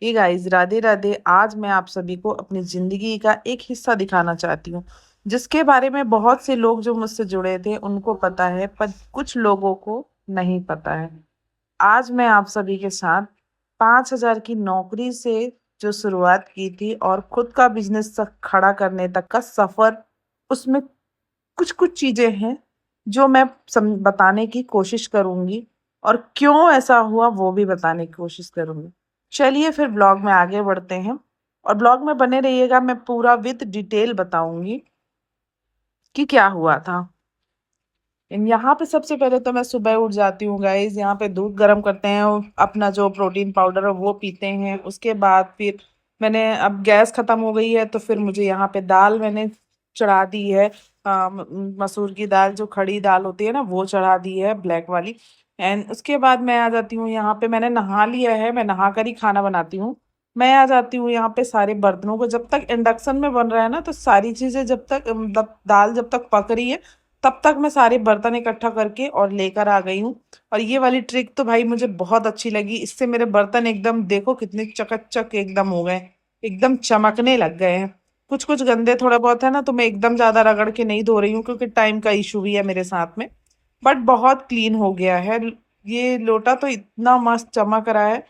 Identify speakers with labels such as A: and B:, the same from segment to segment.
A: ये गाइस, राधे राधे। आज मैं आप सभी को अपनी जिंदगी का एक हिस्सा दिखाना चाहती हूँ, जिसके बारे में बहुत से लोग जो मुझसे जुड़े थे उनको पता है, पर कुछ लोगों को नहीं पता है। आज मैं आप सभी के साथ 5,000 की नौकरी से जो शुरुआत की थी और खुद का बिजनेस तक खड़ा करने तक का सफर, उसमें कुछ कुछ चीजें हैं जो मैं बताने की कोशिश करूंगी, और क्यों ऐसा हुआ वो भी बताने की कोशिश करूंगी। चलिए फिर ब्लॉग में आगे बढ़ते हैं, और ब्लॉग में बने रहिएगा। मैं पूरा विद डिटेल बताऊंगी कि क्या हुआ था। यहाँ पे सबसे पहले तो मैं सुबह उठ जाती हूँ गाइज, यहाँ पे दूध गर्म करते हैं और अपना जो प्रोटीन पाउडर है वो पीते हैं। उसके बाद फिर मैंने, अब गैस खत्म हो गई है तो फिर मुझे यहाँ पे दाल मैंने चढ़ा दी है। मसूर की दाल, जो खड़ी दाल होती है ना, वो चढ़ा दी है, ब्लैक वाली। एंड उसके बाद मैं आ जाती हूँ यहाँ पे, मैंने नहा लिया है, मैं नहा कर ही खाना बनाती हूँ। मैं आ जाती हूँ यहाँ पे सारे बर्तनों को, जब तक इंडक्शन में बन रहा है ना, तो सारी चीजें जब तक, मतलब दाल जब तक पक रही है, तब तक मैं सारे बर्तन इकट्ठा करके और लेकर आ गई हूँ। और ये वाली ट्रिक तो भाई मुझे बहुत अच्छी लगी, इससे मेरे बर्तन एकदम देखो कितने चकाचक एकदम हो गए, एकदम चमकने लग गए हैं। कुछ कुछ गंदे थोड़ा बहुत है ना, तो मैं एकदम ज्यादा रगड़ के नहीं धो रही हूँ क्योंकि टाइम का इशू भी है मेरे साथ में। बट बहुत क्लीन हो गया है। ये लोटा तो इतना मस्त चमक रहा है।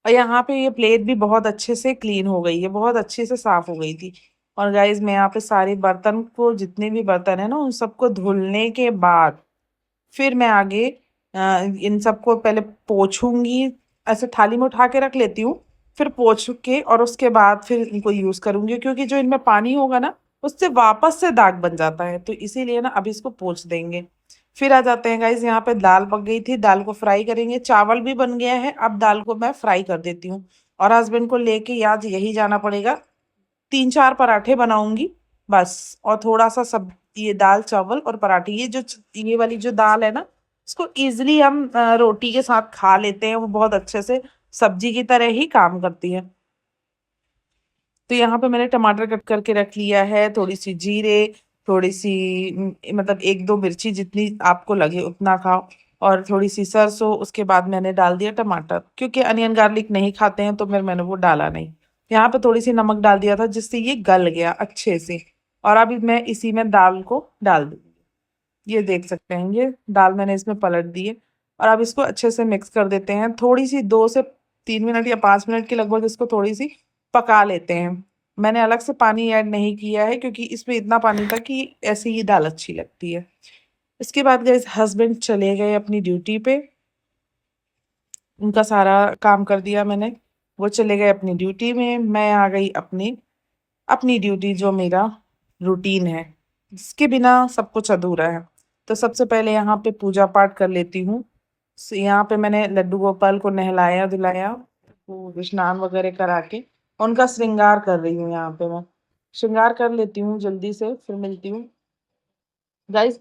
A: और यहाँ पे ये प्लेट भी बहुत अच्छे से क्लीन हो गई है, बहुत अच्छे से साफ हो गई थी। और गाइज, मैं यहाँ पे सारे बर्तन को, जितने भी बर्तन है ना, उन सबको धुलने के बाद फिर मैं आगे इन सबको पहले पोछूंगी। ऐसे थाली में उठा के रख लेती हूँ, फिर पोछ के और उसके बाद फिर इनको यूज करूंगी, क्योंकि जो इनमें पानी होगा ना, उससे वापस से दाग बन जाता है, तो इसीलिए ना अभी इसको पोछ देंगे। फिर आ जाते हैं गाइज, यहाँ पे दाल पक गई थी, दाल को फ्राई करेंगे। चावल भी बन गया है, अब दाल को मैं फ्राई कर देती हूँ। और हस्बैंड को लेके आज यही जाना पड़ेगा। 3-4 पराठे बनाऊंगी बस, और थोड़ा सा सब, ये दाल चावल और पराठे, ये वाली जो दाल है ना, इसको इजिली हम रोटी के साथ खा लेते हैं, वो बहुत अच्छे से सब्जी की तरह ही काम करती है। तो यहाँ पे मैंने टमाटर कट करके रख लिया है, थोड़ी सी जीरे, थोड़ी सी मतलब 1-2 मिर्ची, जितनी आपको लगे उतना खाओ, और थोड़ी सी सरसों। उसके बाद मैंने डाल दिया टमाटर, क्योंकि अनियन गार्लिक नहीं खाते हैं तो फिर मैंने वो डाला नहीं। यहाँ पे थोड़ी सी नमक डाल दिया था, जिससे ये गल गया अच्छे से। और अभी मैं इसी में दाल को डाल दूंगी। ये देख सकते हैं, ये दाल मैंने इसमें पलट दी है। और अब इसको अच्छे से मिक्स कर देते हैं, थोड़ी सी 2 से 3 मिनट या 5 मिनट के लगभग इसको थोड़ी सी पका लेते हैं। मैंने अलग से पानी ऐड नहीं किया है, क्योंकि इसमें इतना पानी था कि ऐसे ही दाल अच्छी लगती है। इसके बाद गए, हस्बैंड चले गए अपनी ड्यूटी पे, उनका सारा काम कर दिया मैंने। वो चले गए अपनी ड्यूटी में, मैं आ गई अपनी अपनी ड्यूटी, जो मेरा रूटीन है, जिसके बिना सब कुछ अधूरा है। तो सबसे पहले यहाँ पे पूजा पाठ कर लेती हूँ। यहाँ पे मैंने लड्डू गोपाल को नहलाया धुलाया, वो स्नान वगैरह करा के उनका श्रृंगार कर रही हूँ। यहाँ पे मैं श्रृंगार कर लेती हूँ जल्दी से, फिर मिलती हूँ गाइस।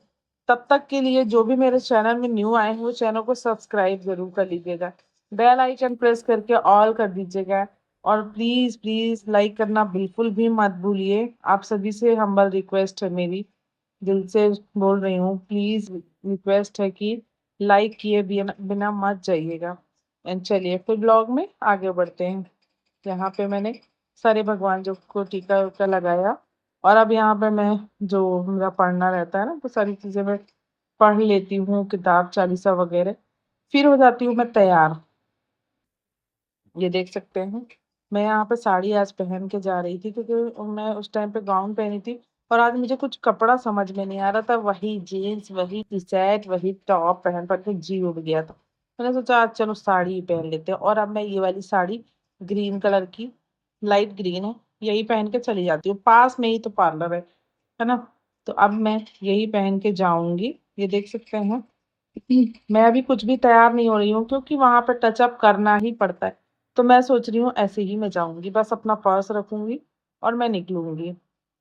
A: तब तक के लिए जो भी मेरे चैनल में न्यू आए हैं, वो चैनल को सब्सक्राइब जरूर कर लीजिएगा, बेल आइकन प्रेस करके ऑल कर दीजिएगा। और प्लीज प्लीज लाइक करना बिल्कुल भी मत भूलिए। आप सभी से हम्बल रिक्वेस्ट है मेरी, दिल से बोल रही हूँ, प्लीज रिक्वेस्ट है कि लाइक किए बिना बिना मत जाइएगा। एंड चलिए फिर ब्लॉग में आगे बढ़ते हैं। यहाँ पे मैंने सारे भगवान जो को टीका उका लगाया, और अब यहाँ पे मैं, जो मेरा पढ़ना रहता है ना, तो सारी चीजें मैं पढ़ लेती हूँ, किताब चालीसा वगैरह। फिर हो जाती हूँ मैं तैयार। ये देख सकते हैं, मैं यहाँ पे साड़ी आज पहन के जा रही थी, क्योंकि मैं उस टाइम पे गाउन पहनी थी। और आज मुझे कुछ कपड़ा समझ में नहीं आ रहा था, वही जीन्स, वही टी शर्ट, वही टॉप पहन पहन के जी उड़ गया था। मैंने सोचा आज चलो साड़ी ही पहन लेते हैं, और अब मैं ये वाली साड़ी, ग्रीन कलर की, लाइट ग्रीन है, यही पहन के चली जाती हूँ। पास में ही तो पार्लर है ना। तो अब मैं यही पहन के जाऊंगी। ये देख सकते हैं, मैं अभी कुछ भी तैयार नहीं हो रही हूँ, क्योंकि वहां पे टचअप करना ही पड़ता है। तो मैं सोच रही हूँ ऐसे ही मैं जाऊंगी, बस अपना पर्स रखूंगी और मैं निकलूंगी।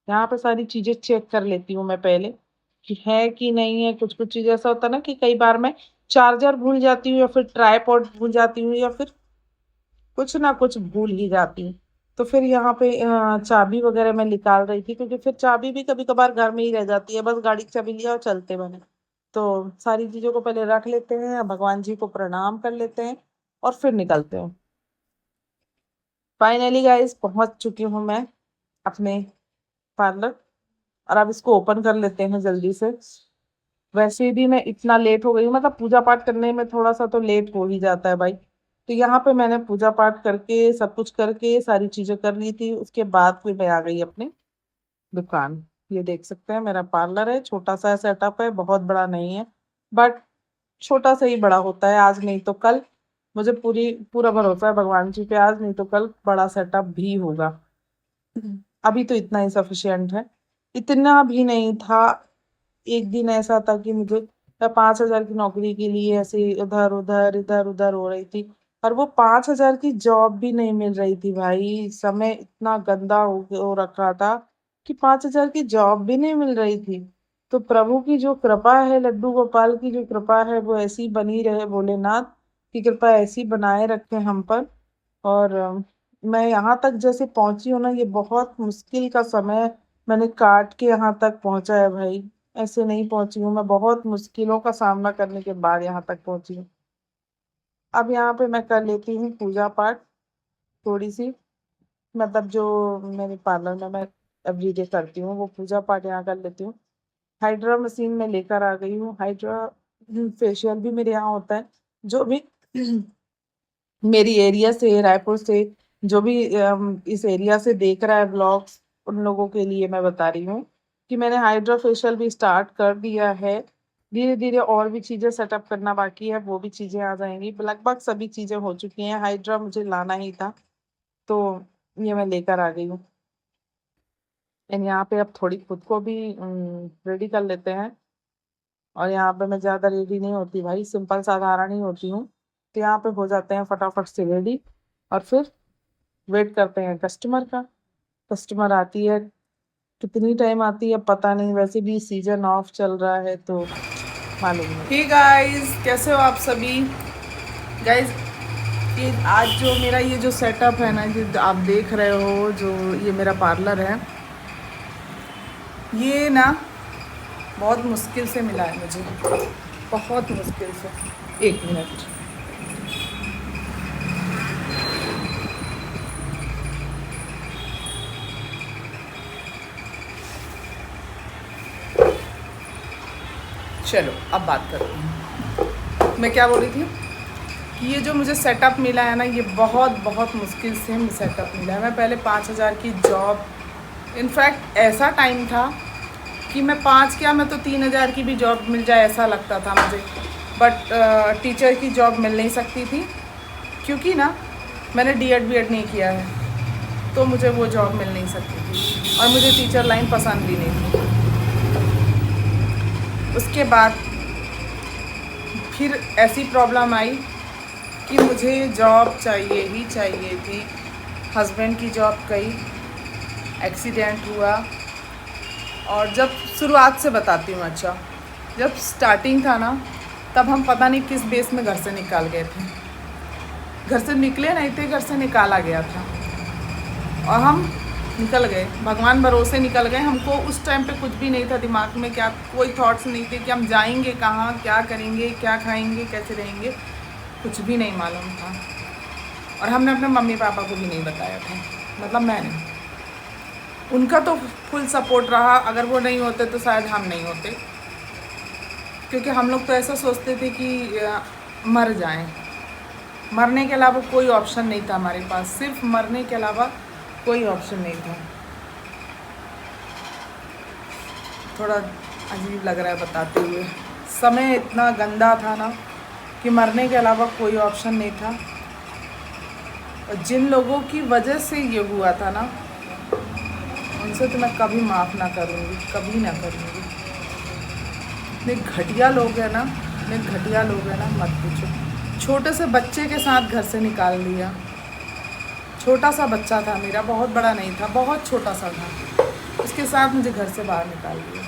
A: यहाँ पे सारी चीजें चेक कर लेती हूँ मैं पहले, कि है कि नहीं है। कुछ कुछ चीजें ऐसा होता है ना, कि कई बार मैं चार्जर भूल जाती हूँ, या फिर ट्राईपॉड भूल जाती हूँ, या फिर कुछ ना कुछ भूल ही जाती हूँ। तो फिर यहाँ पे चाबी वगैरह मैं निकाल रही थी, क्योंकि फिर चाबी भी कभी कभार घर में ही रह जाती है, बस गाड़ी की चाबी लिया और चलते बने। तो सारी चीजों को पहले रख लेते हैं, भगवान जी को प्रणाम कर लेते हैं, और फिर निकलते हैं। फाइनली गाइस पहुंच चुकी हूँ मैं अपने पार्लर, और अब इसको ओपन कर लेते हैं जल्दी से। वैसे भी मैं इतना लेट हो गई हूँ, मतलब पूजा पाठ करने में थोड़ा सा तो लेट हो ही जाता है भाई। तो यहाँ पे मैंने पूजा पाठ करके सब कुछ करके सारी चीजें कर ली थी, उसके बाद फिर मैं आ गई अपने दुकान। ये देख सकते हैं मेरा पार्लर है, छोटा सा सेटअप है, बहुत बड़ा नहीं है, बट छोटा सा ही बड़ा होता है। आज नहीं तो कल, मुझे पूरा भरोसा है भगवान जी पे, आज नहीं तो कल बड़ा सेटअप भी होगा। अभी तो इतना ही सफिशियंट है। इतना भी नहीं था। एक दिन ऐसा था कि मुझे, मैं 5,000 की नौकरी के लिए ऐसे इधर उधर हो रही थी, और वो 5,000 की जॉब भी नहीं मिल रही थी भाई। समय इतना गंदा हो रखा था कि 5,000 की जॉब भी नहीं मिल रही थी। तो प्रभु की जो कृपा है, लड्डू गोपाल की जो कृपा है, वो ऐसी बनी रहे, भोलेनाथ की कृपा ऐसी बनाए रखे हम पर। और मैं यहाँ तक जैसे पहुंची हूँ ना, ये बहुत मुश्किल का समय मैंने काट के यहाँ तक पहुंचा है भाई। ऐसे नहीं पहुंची हूँ मैं, बहुत मुश्किलों का सामना करने के बाद यहाँ तक पहुंची हूँ। अब यहाँ पे मैं कर लेती हूँ पूजा पाठ थोड़ी सी, मतलब जो मेरे पार्लर में मैं एवरीडे करती हूँ वो पूजा पाठ यहाँ कर लेती हूँ। हाइड्रा मशीन में लेकर आ गई हूँ। हाइड्रा फेशियल भी मेरे यहाँ होता है। जो भी मेरी एरिया से, रायपुर से, जो भी इस एरिया से देख रहा है ब्लॉग्स, उन लोगों के लिए मैं बता रही हूँ कि मैंने हाइड्रा फेशियल भी स्टार्ट कर दिया है। धीरे धीरे और भी चीज़ें सेटअप करना बाकी है, वो भी चीज़ें आ जाएंगी। लगभग सभी चीज़ें हो चुकी हैं, हाइड्रा मुझे लाना ही था, तो ये मैं लेकर आ गई हूँ। एंड यहाँ पे अब थोड़ी खुद को भी रेडी कर लेते हैं। और यहाँ पे मैं ज़्यादा रेडी नहीं होती भाई, सिंपल साधारण ही होती हूँ। तो यहाँ पे हो जाते हैं फटाफट से रेडी, और फिर वेट करते हैं कस्टमर का। कस्टमर आती है, कितनी टाइम आती है पता नहीं, वैसे भी सीजन ऑफ चल रहा है तो मालूम नहीं। ठीक गाइस, कैसे हो आप सभी? गाइस ये आज जो मेरा ये जो सेटअप है ना, जो आप देख रहे हो, जो ये मेरा पार्लर है, ये ना बहुत मुश्किल से मिला है मुझे, बहुत मुश्किल से। एक मिनट। चलो अब बात करते हैं। मैं क्या बोल रही थी कि ये जो मुझे सेटअप मिला है ना, ये बहुत बहुत मुश्किल से सेटअप मिला है। मैं पहले 5,000 की जॉब, इनफैक्ट ऐसा टाइम था कि मैं 5 क्या, मैं तो 3,000 की भी जॉब मिल जाए ऐसा लगता था मुझे। बट टीचर की जॉब मिल नहीं सकती थी, क्योंकि ना मैंने डीएड बीएड नहीं किया है, तो मुझे वो जॉब मिल नहीं सकती थी, और मुझे टीचर लाइन पसंद भी नहीं थी। उसके बाद फिर ऐसी प्रॉब्लम आई कि मुझे जॉब चाहिए ही चाहिए थी। हस्बैंड की जॉब गई, एक्सीडेंट हुआ। और जब शुरुआत से बताती हूँ, अच्छा जब स्टार्टिंग था ना, तब हम पता नहीं किस बेस में घर से निकाल गए थे। घर से निकले नहीं थे, घर से निकाला गया था, और हम निकल गए, भगवान भरोसे निकल गए। हमको उस टाइम पे कुछ भी नहीं था दिमाग में, क्या कोई थॉट्स नहीं थे कि हम जाएंगे कहाँ, क्या करेंगे, क्या खाएंगे, कैसे रहेंगे, कुछ भी नहीं मालूम था। और हमने अपने मम्मी पापा को भी नहीं बताया था, मतलब मैंने। उनका तो फुल सपोर्ट रहा, अगर वो नहीं होते तो शायद हम नहीं होते, क्योंकि हम लोग तो ऐसा सोचते थे कि मर जाएं। मरने के अलावा कोई ऑप्शन नहीं था हमारे पास, सिर्फ मरने के अलावा कोई ऑप्शन नहीं था। थोड़ा अजीब लग रहा है बताते हुए, समय इतना गंदा था ना कि मरने के अलावा कोई ऑप्शन नहीं था। और जिन लोगों की वजह से ये हुआ था ना, उनसे तो मैं कभी माफ़ ना करूँगी, कभी ना करूँगी। इतने घटिया लोग हैं ना, इतने घटिया लोग हैं ना, मत पूछो। छोटे से बच्चे के साथ घर से निकाल दिया। छोटा सा बच्चा था मेरा, बहुत बड़ा नहीं था, बहुत छोटा सा था, उसके साथ मुझे घर से बाहर निकाल दिया।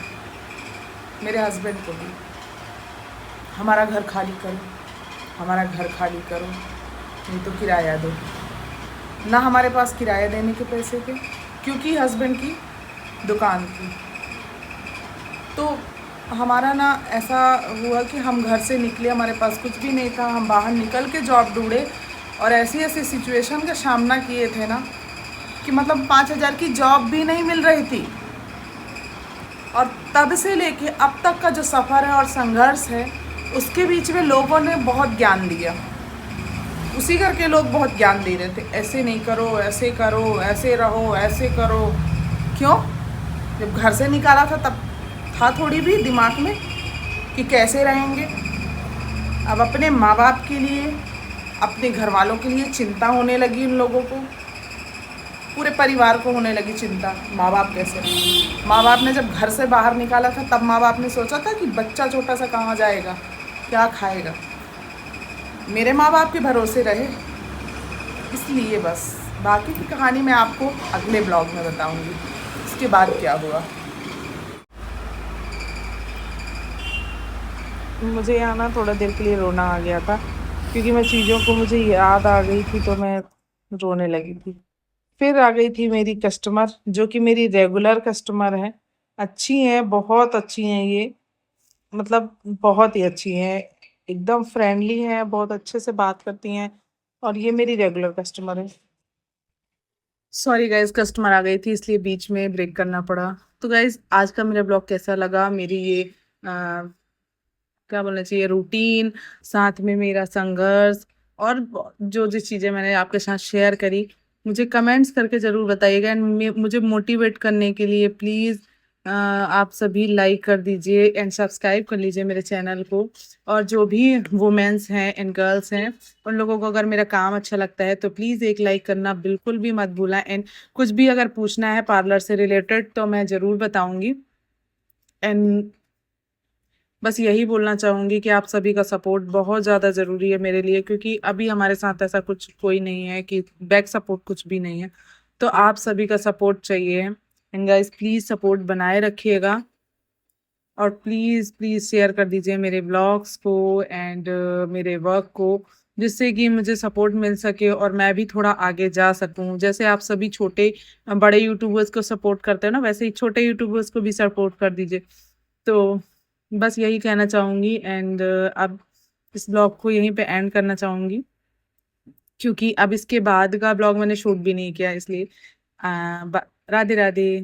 A: मेरे हस्बैंड को भी, हमारा घर खाली करो, हमारा घर खाली करो, नहीं तो किराया दो। ना हमारे पास किराया देने के पैसे थे, क्योंकि हस्बैंड की दुकान थी। तो हमारा ना ऐसा हुआ कि हम घर से निकले, हमारे पास कुछ भी नहीं था, हम बाहर निकल के जॉब ढूंढे, और ऐसी ऐसी सिचुएशन का सामना किए थे ना कि मतलब 5,000 की जॉब भी नहीं मिल रही थी। और तब से लेके अब तक का जो सफ़र है और संघर्ष है, उसके बीच में लोगों ने बहुत ज्ञान दिया। उसी करके लोग बहुत ज्ञान दे रहे थे, ऐसे नहीं करो, ऐसे करो, ऐसे रहो, ऐसे करो। क्यों? जब घर से निकाला था तब था थोड़ी भी दिमाग में कि कैसे रहेंगे। अब अपने माँ बाप के लिए, अपने घर वालों के लिए चिंता होने लगी। उन लोगों को, पूरे परिवार को होने लगी चिंता, माँ बाप कैसे रहें। माँ बाप ने जब घर से बाहर निकाला था तब माँ बाप ने सोचा था कि बच्चा छोटा सा कहाँ जाएगा, क्या खाएगा। मेरे माँ बाप के भरोसे रहे, इसलिए बस। बाकी की कहानी मैं आपको अगले ब्लॉग में बताऊंगी, इसके बाद क्या हुआ। मुझे यहाँ ना थोड़ा देर के लिए रोना आ गया था, क्योंकि मैं चीज़ों को मुझे याद आ गई थी तो मैं रोने लगी थी। फिर आ गई थी मेरी कस्टमर, जो कि मेरी रेगुलर कस्टमर है। अच्छी हैं, बहुत अच्छी हैं ये, मतलब बहुत ही अच्छी हैं। एकदम फ्रेंडली हैं, बहुत अच्छे से बात करती हैं, और ये मेरी रेगुलर कस्टमर है। सॉरी गाइज, कस्टमर आ गई थी इसलिए बीच में ब्रेक करना पड़ा। तो गाइज, आज का मेरा ब्लॉग कैसा लगा, मेरी ये क्या बोलना चाहिए, रूटीन, साथ में मेरा संघर्ष, और जो जिस चीज़ें मैंने आपके साथ शेयर करी, मुझे कमेंट्स करके ज़रूर बताइएगा। एंड मुझे मोटिवेट करने के लिए प्लीज़ आप सभी लाइक कर दीजिए एंड सब्सक्राइब कर लीजिए मेरे चैनल को। और जो भी वुमेन्स हैं एंड गर्ल्स हैं, उन लोगों को अगर मेरा काम अच्छा लगता है तो प्लीज़ एक लाइक करना बिल्कुल भी मत भूलना। एंड कुछ भी अगर पूछना है पार्लर से रिलेटेड तो मैं ज़रूर बताऊँगी। एंड बस यही बोलना चाहूँगी कि आप सभी का सपोर्ट बहुत ज़्यादा ज़रूरी है मेरे लिए, क्योंकि अभी हमारे साथ ऐसा कुछ कोई नहीं है कि बैक सपोर्ट कुछ भी नहीं है। तो आप सभी का सपोर्ट चाहिए। एंड गाइस, प्लीज़ सपोर्ट बनाए रखिएगा, और प्लीज़ प्लीज़ शेयर कर दीजिए मेरे ब्लॉग्स को एंड मेरे वर्क को, जिससे कि मुझे सपोर्ट मिल सके और मैं भी थोड़ा आगे जा सकूं। जैसे आप सभी छोटे बड़े यूट्यूबर्स को सपोर्ट करते हो ना, वैसे ही छोटे यूट्यूबर्स को भी सपोर्ट कर दीजिए। तो बस यही कहना चाहूँगी। एंड अब इस ब्लॉग को यहीं पे एंड करना चाहूँगी, क्योंकि अब इसके बाद का ब्लॉग मैंने शूट भी नहीं किया, इसलिए राधे राधे।